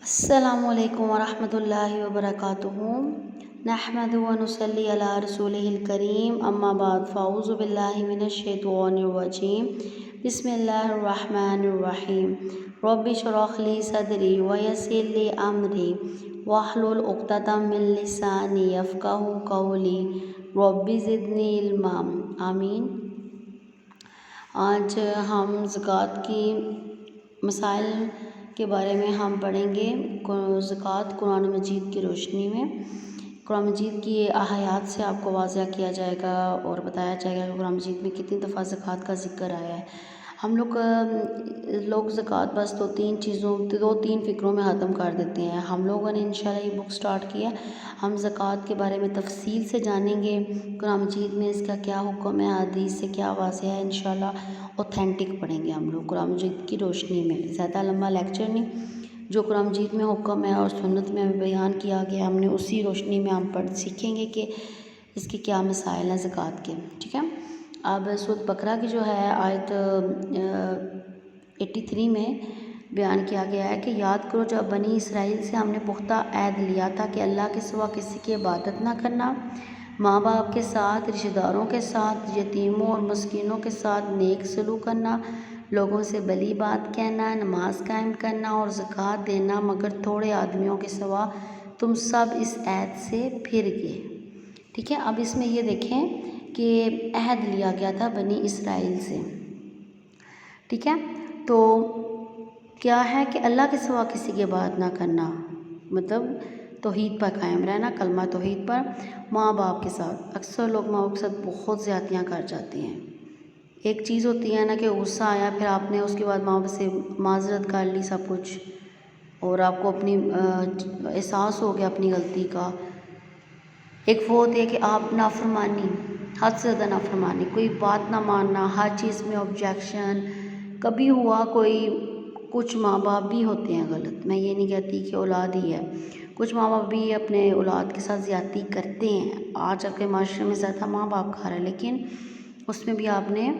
السلام علیکم ورحمۃ اللہ وبرکاتہ۔ نحمد و نصلی علی رسولہ الکریم، اما بعد فاعوذ باللہ من الشیطان الرجیم، بسم اللہ الرحمن الرحیم۔ رب اشرح لی صدری ویسر لی امری واحلل عقدۃ من لسانی یفقہوا قولی رب زدنی علما، آمین۔ آج ہم زکوٰۃ کی مسائل کے بارے میں ہم پڑھیں گے۔ زکوٰۃ قرآن مجید کی روشنی میں قرآن مجید کی آیات سے آپ کو واضح کیا جائے گا اور بتایا جائے گا کہ قرآن مجید میں کتنی دفعہ زکوٰۃ کا ذکر آیا ہے۔ ہم لوگ زکوٰۃ بس دو تین فکروں میں ختم کر دیتے ہیں۔ ہم لوگوں نے انشاءاللہ یہ بک سٹارٹ کیا ہے، ہم زکوٰۃ کے بارے میں تفصیل سے جانیں گے، قرآن مجید میں اس کا کیا حکم ہے، حدیث سے کیا واضح ہے، انشاءاللہ اوتھینٹک پڑھیں گے ہم لوگ قرآن مجید کی روشنی میں۔ زیادہ لمبا لیکچر نہیں، جو قرآن مجید میں حکم ہے اور سنت میں بیان کیا گیا ہم نے اسی روشنی میں ہم سیکھیں گے کہ اس کے کیا مسائل ہیں زکوٰۃ کے، ٹھیک ہے۔ اب سورۃ بقرہ کی جو ہے آیت 83 میں بیان کیا گیا ہے کہ یاد کرو جب بنی اسرائیل سے ہم نے پختہ عہد لیا تھا کہ اللہ کے سوا کسی کی عبادت نہ کرنا، ماں باپ کے ساتھ، رشتہ داروں کے ساتھ، یتیموں اور مسکینوں کے ساتھ نیک سلوک کرنا، لوگوں سے بھلی بات کہنا، نماز قائم کرنا اور زکوٰۃ دینا، مگر تھوڑے آدمیوں کے سوا تم سب اس عہد سے پھر گئے، ٹھیک ہے۔ اب اس میں یہ دیکھیں کہ عہد لیا گیا تھا بنی اسرائیل سے، ٹھیک ہے۔ تو کیا ہے کہ اللہ کے سوا کسی کی عبادت نہ کرنا، مطلب توحید پر قائم رہنا، کلمہ توحید پر، ماں باپ کے ساتھ۔ اکثر لوگ ماں باپ کے ساتھ بہت زیادتیاں کر جاتے ہیں۔ ایک چیز ہوتی ہے نا کہ غصہ آیا، پھر آپ نے اس کے بعد ماں باپ سے معذرت کر لی سب کچھ، اور آپ کو اپنی احساس ہو گیا اپنی غلطی کا۔ ایک وہ ہوتی ہے کہ آپ نافرمانی، حد سے زیادہ نافرمانی، کوئی بات نہ ماننا، ہر چیز میں آبجیکشن، کبھی ہوا کوئی، کچھ ماں باپ بھی ہوتے ہیں غلط، میں یہ نہیں کہتی کہ اولاد ہی ہے، کچھ ماں باپ بھی اپنے اولاد کے ساتھ زیادتی کرتے ہیں۔ آج آپ کے معاشرے میں زیادہ ماں باپ کھا رہے ہیں، لیکن اس میں بھی آپ نے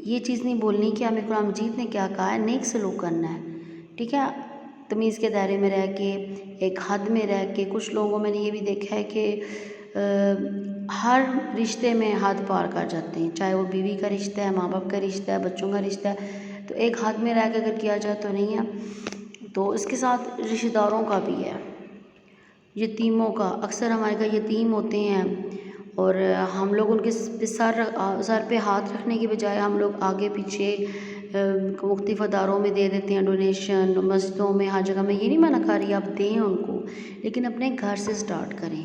یہ چیز نہیں بولنی کہ ہمیں قرآن مجید نے کیا کہا ہے، نیک سلوک کرنا ہے، ٹھیک ہے، تمیز کے دائرے میں رہ کے، ایک حد میں رہ کے۔ کچھ لوگوں میں نے یہ بھی دیکھا ہے کہ ہر رشتے میں حد پار کر جاتے ہیں، چاہے وہ بیوی کا رشتہ ہے، ماں باپ کا رشتہ ہے، بچوں کا رشتہ ہے، تو ایک حد میں رہ کے اگر کیا جائے تو نہیں ہے۔ تو اس کے ساتھ رشتہ داروں کا بھی ہے، یتیموں کا، اکثر ہمارے گھر یتیم ہوتے ہیں اور ہم لوگ ان کے سر پہ ہاتھ رکھنے کے بجائے ہم لوگ آگے پیچھے مختلف اداروں میں دے دیتے ہیں، ڈونیشن، مسجدوں میں، ہر جگہ۔ میں یہ نہیں منع کر رہی آپ دیں ان کو، لیکن اپنے گھر سے سٹارٹ کریں،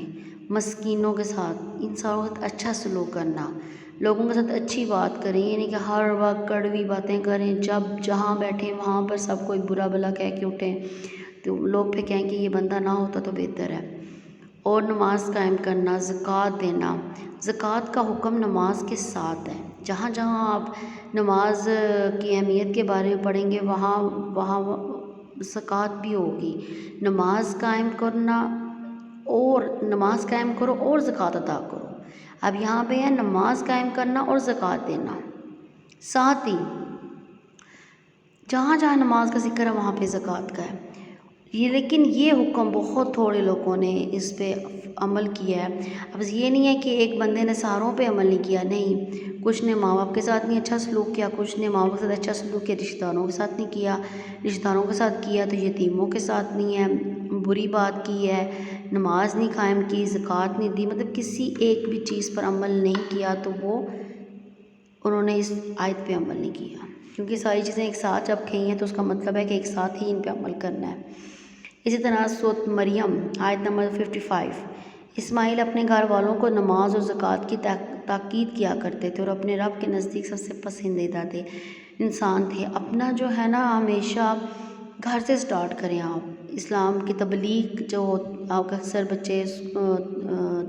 مسکینوں کے ساتھ، انسانوں کے ساتھ اچھا سلوک کرنا، لوگوں کے ساتھ اچھی بات کریں، یہ نہیں کہ ہر وقت کڑوی باتیں کریں، جب جہاں بیٹھیں وہاں پر سب کو برا بھلا کہہ کے اٹھیں، تو لوگ پھر کہیں کہ یہ بندہ نہ ہوتا تو بہتر ہے۔ اور نماز قائم کرنا، زکوٰۃ دینا، زکوٰۃ کا حکم نماز کے ساتھ ہے۔ جہاں جہاں آپ نماز کی اہمیت کے بارے میں پڑھیں گے وہاں زکوٰۃ بھی ہوگی۔ نماز قائم کرو اور زکوٰۃ ادا کرو۔ اب یہاں پہ ہے نماز قائم کرنا اور زکوٰۃ دینا، ساتھ ہی جہاں جہاں نماز کا ذکر ہے وہاں پہ زکوٰۃ کا ہے۔ لیکن یہ حکم بہت تھوڑے لوگوں نے اس پہ عمل کیا ہے۔ اب یہ نہیں ہے کہ ایک بندے نے ساروں پہ عمل نہیں کیا، نہیں، کچھ نے ماں باپ کے ساتھ نہیں اچھا سلوک کیا، کچھ نے ماں باپ کے ساتھ اچھا سلوک کیا، رشتہ داروں کے ساتھ نہیں کیا، رشتہ داروں کے ساتھ کیا تو یتیموں کے ساتھ نہیں ہے، بری بات کی ہے، نماز نہیں قائم کی، زکوٰۃ نہیں دی، مطلب کسی ایک بھی چیز پر عمل نہیں کیا تو انہوں نے اس آیت پہ عمل نہیں کیا، کیونکہ ساری چیزیں ایک ساتھ جب کہی ہیں تو اس کا مطلب ہے کہ ایک ساتھ ہی ان پہ عمل کرنا ہے۔ اسی طرح سورۃ مریم آیت نمبر 55، اسماعیل اپنے گھر والوں کو نماز اور زکوٰۃ کی تاکید کیا کرتے تھے اور اپنے رب کے نزدیک سب سے پسندیدہ انسان تھے۔ اپنا جو ہے نا ہمیشہ گھر سے سٹارٹ کریں آپ، اسلام کی تبلیغ جو آپ کے اکثر بچے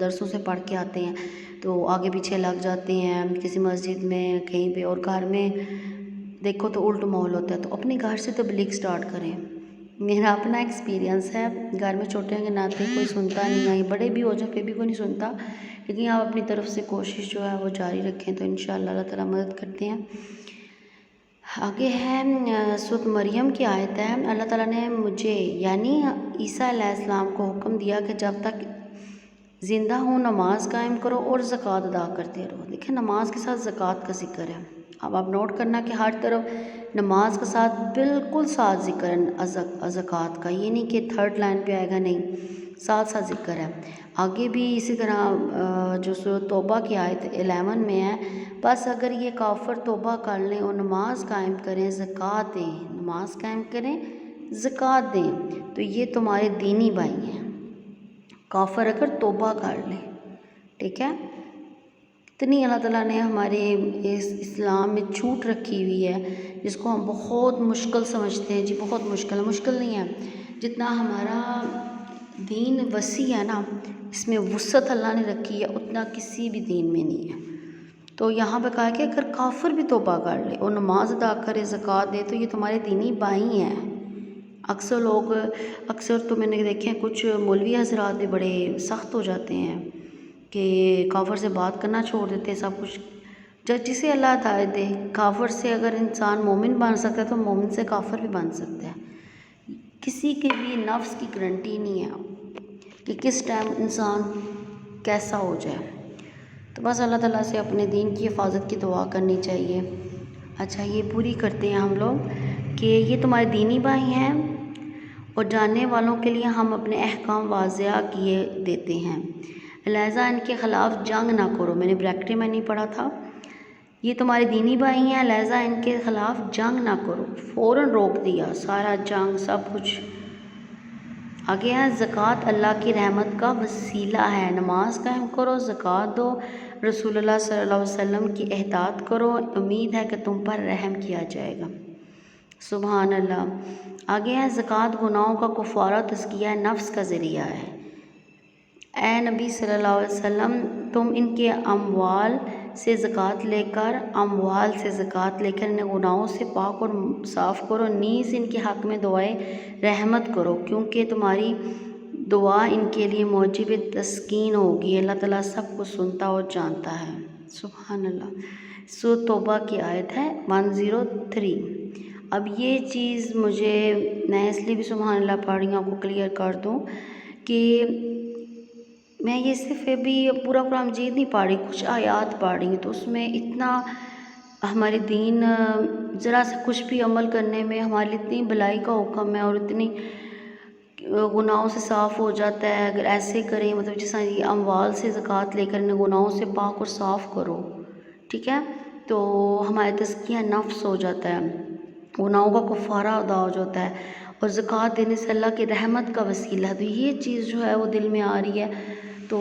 درسوں سے پڑھ کے آتے ہیں تو آگے پیچھے لگ جاتے ہیں کسی مسجد میں کہیں پہ، اور گھر میں دیکھو تو الٹ ماحول ہوتا ہے، تو اپنے گھر سے تبلیغ سٹارٹ کریں۔ میرا اپنا ایکسپیرینس ہے، گھر میں چھوٹے کے ناطے کوئی سنتا نہیں ہے، بڑے بھی ہو جائیں پھر بھی کوئی نہیں سنتا، لیکن آپ اپنی طرف سے کوشش جو ہے وہ جاری رکھیں تو انشاءاللہ اللہ تعالیٰ مدد کرتے ہیں۔ آگے ہے سورۃ مریم کی آیت ہے، اللہ تعالیٰ نے مجھے یعنی عیسیٰ علیہ السلام کو حکم دیا کہ جب تک زندہ ہوں نماز قائم کرو اور زکوٰۃ ادا کرتے رہو۔ دیکھیں نماز کے ساتھ زکوٰۃ کا ذکر ہے۔ اب آپ نوٹ کرنا کہ ہر طرف نماز کے ساتھ بالکل ساتھ ذکر ہے زکوٰۃ کا، یہ نہیں کہ تھرڈ لائن پہ آئے گا، نہیں، ساتھ ساتھ ذکر ہے۔ آگے بھی اسی طرح جو سورۃ توبہ کی آیت 11 میں ہے، بس اگر یہ کافر توبہ کر لیں اور نماز قائم کریں، زکوٰۃ دیں، نماز قائم کریں، زکوٰۃ دیں، تو یہ تمہارے دینی بھائی ہیں۔ کافر اگر توبہ کر لیں، ٹھیک ہے۔ اتنی اللہ تعالیٰ نے ہمارے اس اسلام میں چھوٹ رکھی ہوئی ہے جس کو ہم بہت مشکل سمجھتے ہیں، جی بہت مشکل نہیں ہے۔ جتنا ہمارا دین وسیع ہے نا، اس میں وسعت اللہ نے رکھی ہے، اتنا کسی بھی دین میں نہیں ہے۔ تو یہاں پہ کہا کہ اگر کافر بھی توبہ کر لے اور نماز ادا کرے، زکوٰۃ دے، تو یہ تمہارے دینی بھائی ہیں۔ اکثر تو میں نے دیکھے کچھ مولوی حضرات بھی بڑے سخت ہو جاتے ہیں کہ کافر سے بات کرنا چھوڑ دیتے ہیں، سب کچھ جسے اللہ ہدایت دے۔ کافر سے اگر انسان مومن بن سکتا ہے تو مومن سے کافر بھی بن سکتا ہے۔ کسی کے بھی نفس کی گارنٹی نہیں ہے کہ کس ٹائم انسان کیسا ہو جائے۔ تو بس اللہ تعالیٰ سے اپنے دین کی حفاظت کی دعا کرنی چاہیے۔ اچھا، یہ پوری کرتے ہیں ہم لوگ کہ یہ تمہارے دینی بھائی ہیں اور جاننے والوں کے لیے ہم اپنے احکام واضح کیے دیتے ہیں، لہٰذا ان کے خلاف جنگ نہ کرو۔ میں نے بریکٹ میں نہیں پڑھا تھا، یہ تمہارے دینی بھائی ہیں، لہٰذا ان کے خلاف جنگ نہ کرو۔ فوراً روک دیا سارا جنگ سب کچھ۔ آگے ہے زکوٰۃ اللہ کی رحمت کا وسیلہ ہے، نماز قائم کرو، زکوٰۃ دو، رسول اللہ صلی اللہ علیہ وسلم کی اطاعت کرو، امید ہے کہ تم پر رحم کیا جائے گا۔ سبحان اللہ۔ آگے ہے زکوٰۃ گناہوں کا کفارہ، تزکیہ نفس کا ذریعہ ہے۔ اے نبی صلی اللہ علیہ وسلم، تم ان کے اموال سے زکوٰۃ لے کر انہیں گناہوں سے پاک اور صاف کرو، نیز ان کے حق میں دعائے رحمت کرو، کیونکہ تمہاری دعا ان کے لیے موجب تسکین ہوگی۔ اللہ تعالیٰ سب کو سنتا اور جانتا ہے۔ سبحان اللہ۔ سورۃ توبہ کی آیت ہے 103۔ اب یہ چیز میں اس لیے بھی سبحان اللہ پڑھ رہی ہوں، آپ کو کلیئر کر دوں کہ میں یہ صرف بھی پورا قرآن مجید نہیں پڑھ رہی، کچھ آیات پڑھ رہی ہوں، تو اس میں اتنا ہمارے دین ذرا سے کچھ بھی عمل کرنے میں ہمارے لیے اتنی بھلائی کا حکم ہے اور اتنی گناہوں سے صاف ہو جاتا ہے اگر ایسے کریں، مطلب جس طرح یہ اموال سے زکوٰۃ لے کر انہیں گناہوں سے پاک اور صاف کرو، ٹھیک ہے، تو ہمارے تزکیہ نفس ہو جاتا ہے، گناہوں کا کفارہ ادا ہو جاتا ہے، اور زکوٰۃ دینے سے اللہ کی رحمت کا وسیلہ ہے۔ تو یہ چیز جو ہے وہ دل میں آ رہی ہے، تو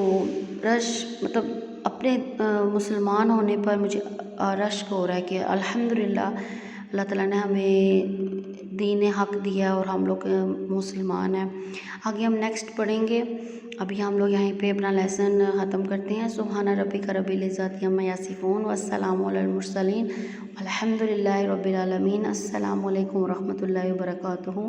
مطلب اپنے مسلمان ہونے پر مجھے رشک ہو رہا ہے کہ الحمدللہ اللہ تعالیٰ نے ہمیں دین حق دیا اور ہم لوگ مسلمان ہیں۔ آگے ہم نیکسٹ پڑھیں گے، ابھی ہم لوگ یہیں پہ اپنا لیسن ختم کرتے ہیں۔ سبحان ربک رب العزۃ عما یصفون والسلام علی المرسلین والحمد للہ رب العالمین۔ السلام علیکم ورحمۃ اللہ وبرکاتہ۔